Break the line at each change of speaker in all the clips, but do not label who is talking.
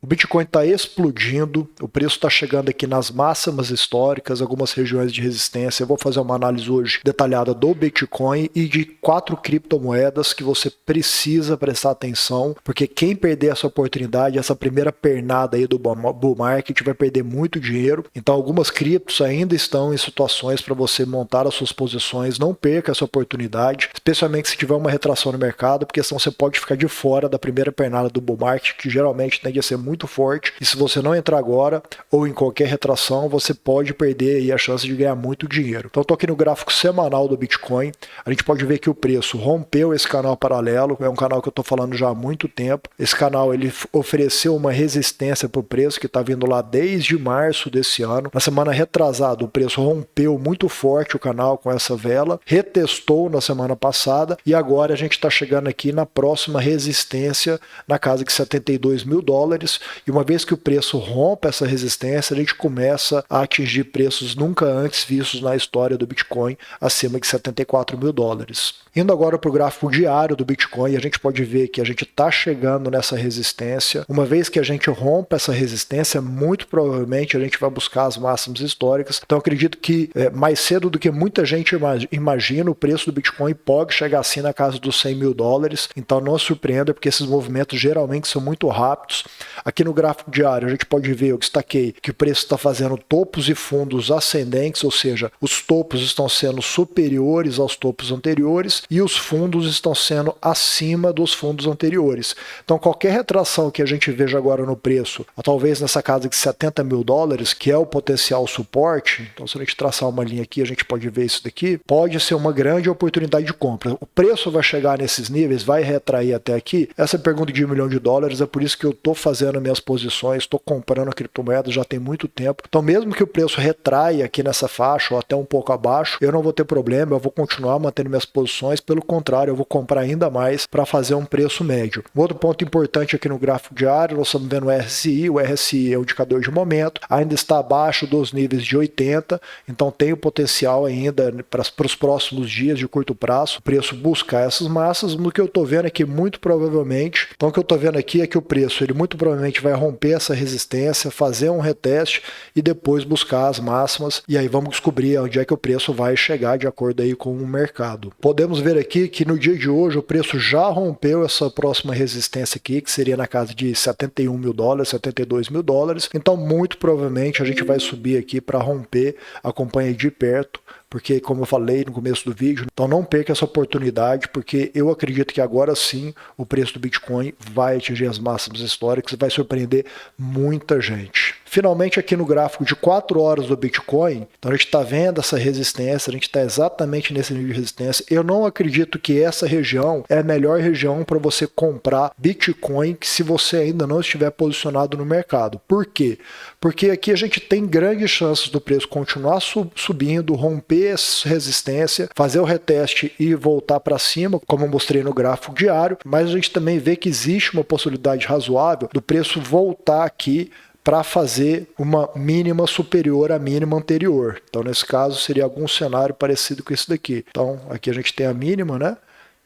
O Bitcoin está explodindo, o preço está chegando aqui nas máximas históricas, algumas regiões de resistência. Eu vou fazer uma análise hoje detalhada do Bitcoin e de 4 criptomoedas que você precisa prestar atenção, porque quem perder essa oportunidade, essa primeira pernada aí do bull market, vai perder muito dinheiro. Então algumas criptos ainda estão em situações para você montar as suas posições. Não perca essa oportunidade, especialmente se tiver uma retração no mercado, porque senão você pode ficar de fora da primeira pernada do bull market, que geralmente tende a ser muito forte, e se você não entrar agora ou em qualquer retração, você pode perder aí a chance de ganhar muito dinheiro. Então estou aqui no gráfico semanal do Bitcoin, a gente pode ver que o preço rompeu esse canal paralelo, é um canal que eu estou falando já há muito tempo. Esse canal ele ofereceu uma resistência para o preço que está vindo lá desde março desse ano. Na semana retrasada o preço rompeu muito forte o canal com essa vela, retestou na semana passada e agora a gente está chegando aqui na próxima resistência na casa de $72.000. E uma vez que o preço rompe essa resistência, a gente começa a atingir preços nunca antes vistos na história do Bitcoin, acima de $74.000. Indo agora para o gráfico diário do Bitcoin, a gente pode ver que a gente está chegando nessa resistência. Uma vez que a gente rompe essa resistência, muito provavelmente a gente vai buscar as máximas históricas. Então acredito que mais cedo do que muita gente imagina, o preço do Bitcoin pode chegar assim na casa dos $100.000. Então não surpreenda, porque esses movimentos geralmente são muito rápidos. Aqui no gráfico diário a gente pode ver, eu destaquei que o preço está fazendo topos e fundos ascendentes, ou seja, os topos estão sendo superiores aos topos anteriores e os fundos estão sendo acima dos fundos anteriores. Então qualquer retração que a gente veja agora no preço, talvez nessa casa de $70.000, que é o potencial suporte, então se a gente traçar uma linha aqui, a gente pode ver isso daqui, pode ser uma grande oportunidade de compra. O preço vai chegar nesses níveis, vai retrair até aqui? Essa pergunta de $1 milhão, é por isso que eu estou fazendo minhas posições, estou comprando a criptomoeda já tem muito tempo. Então mesmo que o preço retraia aqui nessa faixa ou até um pouco abaixo, eu não vou ter problema, eu vou continuar mantendo minhas posições, pelo contrário, eu vou comprar ainda mais para fazer um preço médio. Um outro ponto importante aqui no gráfico diário, nós estamos vendo o RSI é o indicador de momento, ainda está abaixo dos níveis de 80, então tem o potencial ainda para os próximos dias de curto prazo, o preço buscar essas massas. No que eu estou vendo aqui, muito provavelmente, então o que eu estou vendo aqui é que o preço, ele muito provavelmente vai romper essa resistência, fazer um reteste e depois buscar as máximas, e aí vamos descobrir onde é que o preço vai chegar de acordo aí com o mercado. Podemos ver aqui que no dia de hoje o preço já rompeu essa próxima resistência aqui, que seria na casa de $71.000, $72.000, então muito provavelmente a gente vai subir aqui para romper, acompanhe de perto, porque como eu falei no começo do vídeo, então não perca essa oportunidade, porque eu acredito que agora sim o preço do Bitcoin vai atingir as máximas históricas e vai surpreender muita gente. Finalmente aqui no gráfico de 4 horas do Bitcoin, então a gente está vendo essa resistência, a gente está exatamente nesse nível de resistência. Eu não acredito que essa região é a melhor região para você comprar Bitcoin, que se você ainda não estiver posicionado no mercado. Por quê? Porque aqui a gente tem grandes chances do preço continuar subindo, romper essa resistência, fazer o reteste e voltar para cima, como eu mostrei no gráfico diário, mas a gente também vê que existe uma possibilidade razoável do preço voltar aqui para fazer uma mínima superior à mínima anterior. Então, nesse caso, seria algum cenário parecido com esse daqui. Então, aqui a gente tem a mínima, né?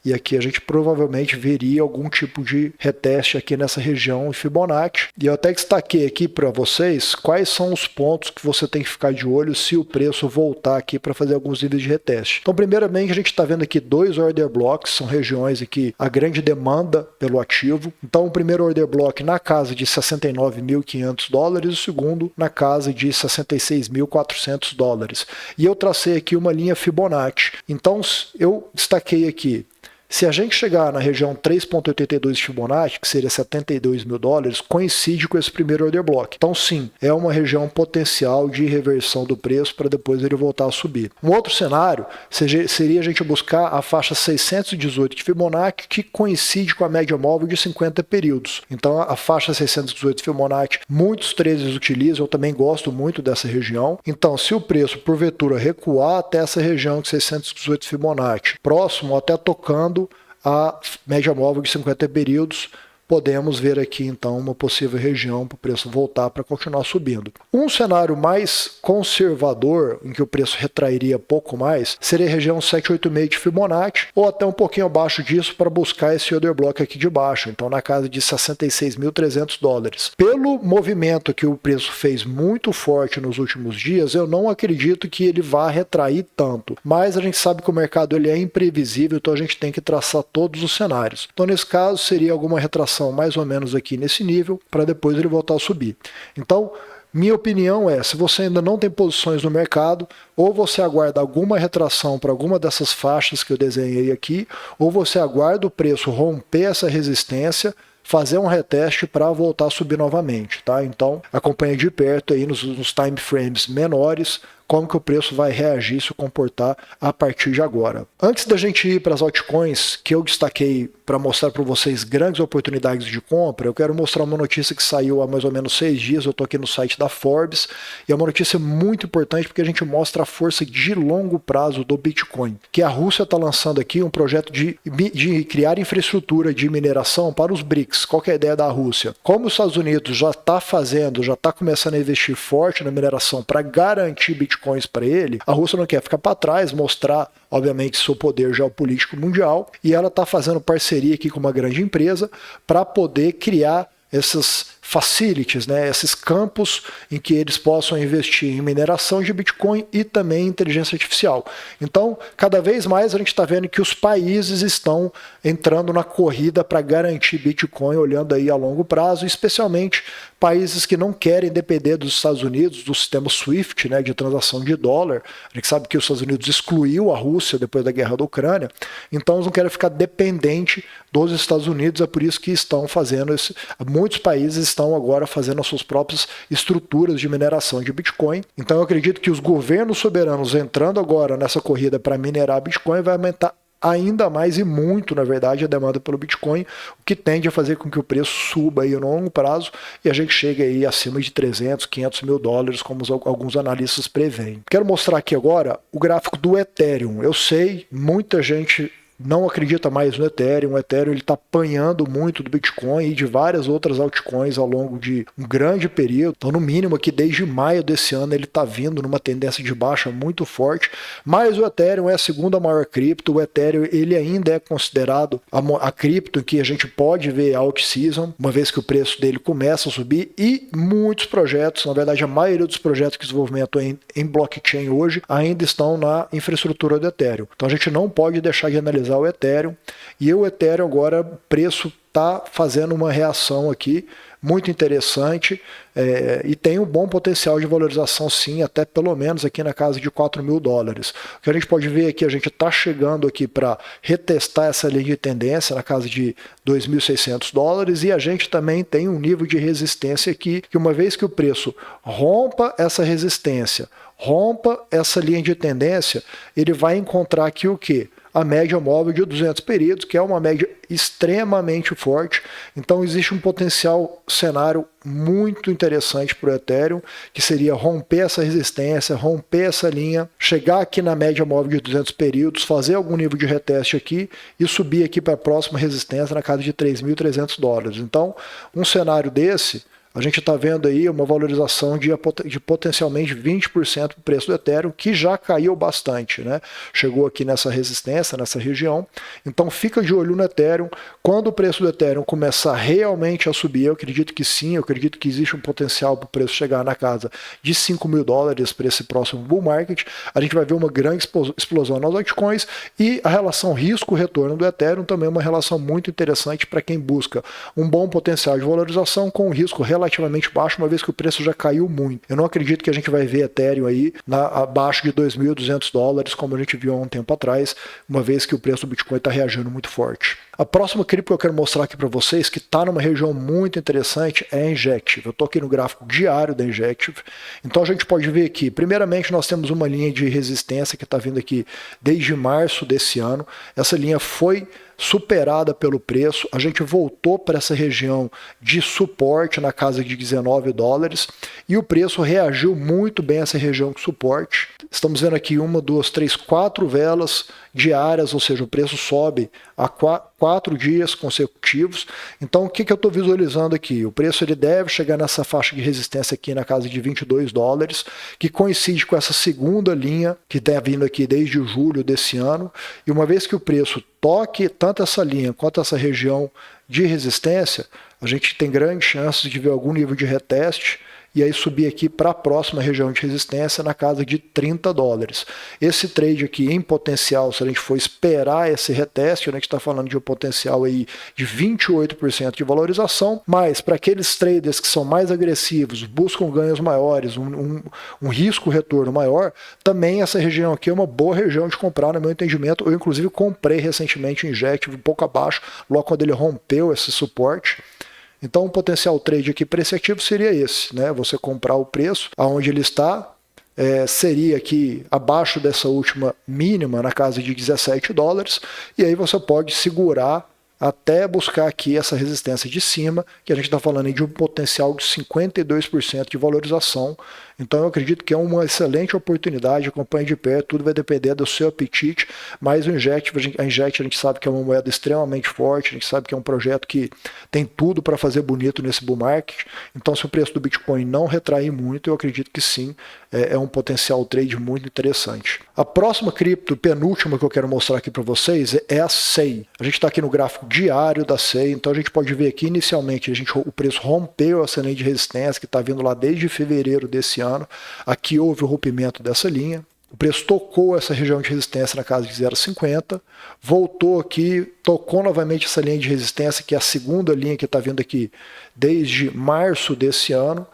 E aqui a gente provavelmente veria algum tipo de reteste aqui nessa região Fibonacci. E eu até destaquei aqui para vocês quais são os pontos que você tem que ficar de olho se o preço voltar aqui para fazer alguns níveis de reteste. Então, primeiramente, a gente está vendo aqui 2 order blocks, são regiões aqui a grande demanda pelo ativo. Então, o primeiro order block na casa de $69.500 e o segundo na casa de $66.400. E eu tracei aqui uma linha Fibonacci. Então, eu destaquei aqui, se a gente chegar na região 3,82 de Fibonacci, que seria $72.000, coincide com esse primeiro order block. Então sim, é uma região potencial de reversão do preço para depois ele voltar a subir. Um outro cenário seria a gente buscar a faixa 618 de Fibonacci, que coincide com a média móvel de 50 períodos. Então a faixa 618 de Fibonacci, muitos traders utilizam, eu também gosto muito dessa região. Então se o preço porventura recuar até essa região de 618 de Fibonacci, próximo até tocando a média móvel de 50 períodos, podemos ver aqui então uma possível região para o preço voltar para continuar subindo. Um cenário mais conservador, em que o preço retrairia pouco mais, seria a região 786 de Fibonacci, ou até um pouquinho abaixo disso para buscar esse order block aqui de baixo, então na casa de 66.300 dólares. Pelo movimento que o preço fez muito forte nos últimos dias, eu não acredito que ele vá retrair tanto, mas a gente sabe que o mercado ele é imprevisível, então a gente tem que traçar todos os cenários. Então nesse caso seria alguma retração mais ou menos aqui nesse nível, para depois ele voltar a subir. Então, minha opinião é, se você ainda não tem posições no mercado, ou você aguarda alguma retração para alguma dessas faixas que eu desenhei aqui, ou você aguarda o preço romper essa resistência, fazer um reteste para voltar a subir novamente, tá? Então, acompanhe de perto aí nos time frames menores, como que o preço vai reagir, se comportar a partir de agora. Antes da gente ir para as altcoins, que eu destaquei para mostrar para vocês grandes oportunidades de compra, eu quero mostrar uma notícia que saiu há mais ou menos 6 dias, eu estou aqui no site da Forbes, e é uma notícia muito importante porque a gente mostra a força de longo prazo do Bitcoin, que a Rússia está lançando aqui um projeto de criar infraestrutura de mineração para os BRICS. Qual que é a ideia da Rússia? Como os Estados Unidos já está começando a investir forte na mineração para garantir Bitcoins para ele, a Rússia não quer ficar para trás, mostrar, obviamente, seu poder geopolítico mundial, e ela está fazendo parceria aqui com uma grande empresa para poder criar essas facilities, né, esses campos em que eles possam investir em mineração de Bitcoin e também em inteligência artificial. Então, cada vez mais a gente está vendo que os países estão entrando na corrida para garantir Bitcoin, olhando aí a longo prazo, especialmente países que não querem depender dos Estados Unidos, do sistema SWIFT, né, de transação de dólar. A gente sabe que os Estados Unidos excluiu a Rússia depois da guerra da Ucrânia, então eles não querem ficar dependente dos Estados Unidos, é por isso que estão fazendo isso. Muitos países estão agora fazendo as suas próprias estruturas de mineração de Bitcoin. Então eu acredito que os governos soberanos entrando agora nessa corrida para minerar Bitcoin vai aumentar ainda mais e muito, na verdade, a demanda pelo Bitcoin, o que tende a fazer com que o preço suba aí no longo prazo e a gente chegue aí acima de 300, 500 mil dólares, como alguns analistas preveem. Quero mostrar aqui agora o gráfico do Ethereum. Eu sei, muita gente não acredita mais no Ethereum. O Ethereum está apanhando muito do Bitcoin e de várias outras altcoins ao longo de um grande período. Então, no mínimo aqui desde maio desse ano ele está vindo numa tendência de baixa muito forte, mas o Ethereum é a segunda maior cripto. O Ethereum ele ainda é considerado a cripto em que a gente pode ver alt-season, uma vez que o preço dele começa a subir, e muitos projetos, na verdade a maioria dos projetos de desenvolvimento em blockchain hoje ainda estão na infraestrutura do Ethereum. Então a gente não pode deixar de analisar o Ethereum, e o Ethereum agora, o preço está fazendo uma reação aqui muito interessante e tem um bom potencial de valorização sim, até pelo menos aqui na casa de 4 mil dólares. O que a gente pode ver aqui, a gente está chegando aqui para retestar essa linha de tendência na casa de 2.600 dólares, e a gente também tem um nível de resistência aqui, que uma vez que o preço rompa essa resistência, rompa essa linha de tendência, ele vai encontrar aqui o quê? A média móvel de 200 períodos, que é uma média extremamente forte. Então existe um potencial cenário muito interessante para o Ethereum, que seria romper essa resistência, romper essa linha, chegar aqui na média móvel de 200 períodos, fazer algum nível de reteste aqui e subir aqui para a próxima resistência na casa de 3.300 dólares. Então, um cenário desse, a gente está vendo aí uma valorização de potencialmente 20% do preço do Ethereum, que já caiu bastante, né? Chegou aqui nessa resistência, nessa região. Então fica de olho no Ethereum. Quando o preço do Ethereum começar realmente a subir, eu acredito que sim, eu acredito que existe um potencial para o preço chegar na casa de 5 mil dólares para esse próximo bull market. A gente vai ver uma grande explosão nas altcoins, e a relação risco-retorno do Ethereum também é uma relação muito interessante para quem busca um bom potencial de valorização com um risco relativamente baixo, uma vez que o preço já caiu muito. Eu não acredito que a gente vai ver Ethereum aí abaixo de 2.200 dólares, como a gente viu há um tempo atrás, uma vez que o preço do Bitcoin está reagindo muito forte. A próxima cripto que eu quero mostrar aqui para vocês, que está numa região muito interessante, é a Injective. Eu estou aqui no gráfico diário da Injective. Então a gente pode ver aqui, primeiramente nós temos uma linha de resistência que está vindo aqui desde março desse ano. Essa linha foi superada pelo preço, a gente voltou para essa região de suporte na casa de 19 dólares, e o preço reagiu muito bem a essa região de suporte. Estamos vendo aqui 1, 2, 3, 4 velas diárias, ou seja, o preço sobe a 4 dias consecutivos. Então o que eu estou visualizando aqui? O preço ele deve chegar nessa faixa de resistência aqui na casa de 22 dólares, que coincide com essa segunda linha que está vindo aqui desde julho desse ano. E uma vez que o preço toque tanto essa linha quanto essa região de resistência, a gente tem grandes chances de ver algum nível de reteste e aí subir aqui para a próxima região de resistência na casa de 30 dólares. Esse trade aqui em potencial, se a gente for esperar esse reteste, a gente está falando de um potencial aí de 28% de valorização, mas para aqueles traders que são mais agressivos, buscam ganhos maiores, um risco-retorno maior, também essa região aqui é uma boa região de comprar, no meu entendimento. Eu inclusive comprei recentemente o Injective um pouco abaixo, logo quando ele rompeu esse suporte. Então um potencial trade aqui para esse ativo seria esse, né? Você comprar o preço aonde ele está, seria aqui abaixo dessa última mínima na casa de 17 dólares, e aí você pode segurar até buscar aqui essa resistência de cima, que a gente está falando aí de um potencial de 52% de valorização. Então eu acredito que é uma excelente oportunidade, acompanhe de perto, tudo vai depender do seu apetite, mas a Injective a gente sabe que é uma moeda extremamente forte, a gente sabe que é um projeto que tem tudo para fazer bonito nesse bull market, então se o preço do Bitcoin não retrair muito, eu acredito que sim, é um potencial trade muito interessante. A próxima cripto, penúltima que eu quero mostrar aqui para vocês é a SEI. A gente está aqui no gráfico diário da SEI, então a gente pode ver aqui inicialmente o preço rompeu essa linha de resistência que está vindo lá desde fevereiro desse ano. Aqui houve o rompimento dessa linha, o preço tocou essa região de resistência na casa de 0,50, voltou aqui, tocou novamente essa linha de resistência, que é a segunda linha que está vindo aqui desde março desse ano,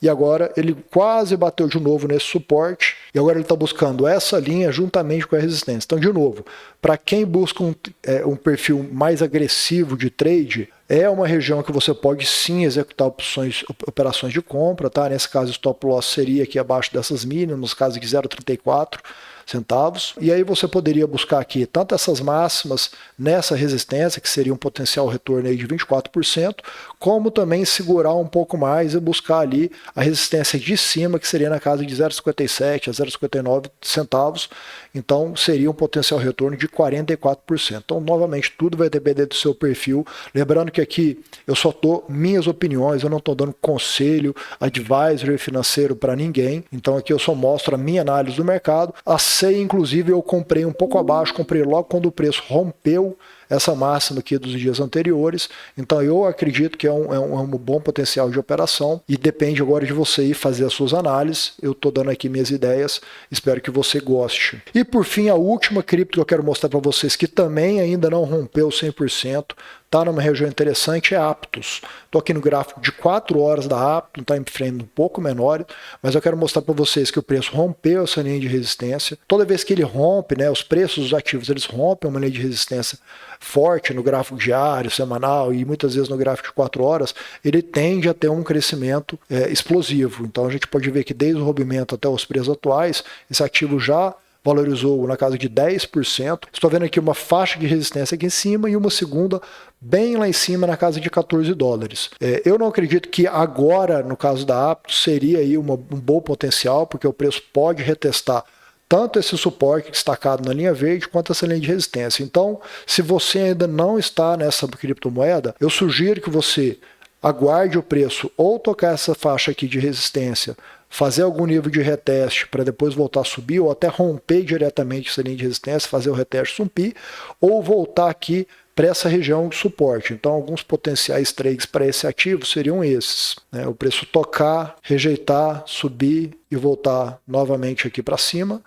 e agora ele quase bateu de novo nesse suporte, e agora ele está buscando essa linha juntamente com a resistência. Então, de novo, para quem busca um perfil mais agressivo de trade, é uma região que você pode sim executar operações de compra, tá? Nesse caso, o stop loss seria aqui abaixo dessas mínimas, no caso de 0,34 centavos. E aí você poderia buscar aqui tanto essas máximas nessa resistência, que seria um potencial retorno aí de 24%, como também segurar um pouco mais e buscar ali a resistência de cima, que seria na casa de 0,57 a 0,59 centavos. Então seria um potencial retorno de 44%. Então, novamente, tudo vai depender do seu perfil. Lembrando que aqui eu só dou minhas opiniões, eu não estou dando conselho, advisory financeiro para ninguém. Então aqui eu só mostro a minha análise do mercado. A SEI, inclusive, eu comprei um pouco abaixo, comprei logo quando o preço rompeu essa máxima aqui dos dias anteriores. Então eu acredito que é um bom potencial de operação e depende agora de você ir fazer as suas análises. Eu estou dando aqui minhas ideias, espero que você goste. E por fim, a última cripto que eu quero mostrar para vocês, que também ainda não rompeu 100%, está numa região interessante, é Aptos. Estou aqui no gráfico de 4 horas da Aptos, um time frame um pouco menor, mas eu quero mostrar para vocês que o preço rompeu essa linha de resistência. Toda vez que ele rompe, né, os preços dos ativos eles rompem uma linha de resistência forte no gráfico diário, semanal e muitas vezes no gráfico de 4 horas, ele tende a ter um crescimento explosivo. Então a gente pode ver que desde o rompimento até os preços atuais, esse ativo já valorizou na casa de 10%. Estou vendo aqui uma faixa de resistência aqui em cima e uma segunda bem lá em cima na casa de 14 dólares. Eu não acredito que agora, no caso da Aptos, seria aí um bom potencial, porque o preço pode retestar tanto esse suporte destacado na linha verde quanto essa linha de resistência. Então, se você ainda não está nessa criptomoeda, eu sugiro que você aguarde o preço ou tocar essa faixa aqui de resistência, fazer algum nível de reteste para depois voltar a subir, ou até romper diretamente essa linha de resistência, fazer o reteste subir, ou voltar aqui para essa região de suporte. Então, alguns potenciais trades para esse ativo seriam esses, né? O preço tocar, rejeitar, subir e voltar novamente aqui para cima,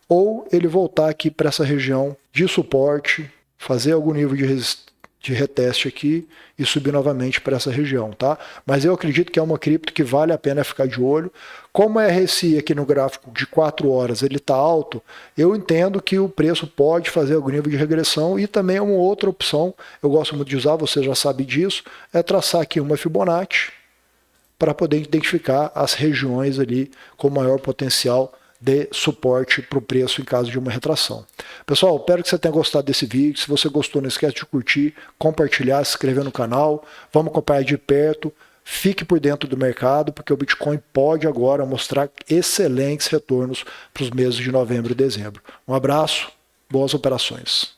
ou ele voltar aqui para essa região de suporte, fazer algum nível de reteste aqui e subir novamente para essa região, tá? Mas eu acredito que é uma cripto que vale a pena ficar de olho. Como a RSI aqui no gráfico de 4 horas ele está alto, eu entendo que o preço pode fazer algum nível de regressão e também é uma outra opção, eu gosto muito de usar, você já sabe disso, é traçar aqui uma Fibonacci para poder identificar as regiões ali com maior potencial de suporte para o preço em caso de uma retração. Pessoal, espero que você tenha gostado desse vídeo. Se você gostou, não esquece de curtir, compartilhar, se inscrever no canal. Vamos acompanhar de perto. Fique por dentro do mercado, porque o Bitcoin pode agora mostrar excelentes retornos para os meses de novembro e dezembro. Um abraço, boas operações.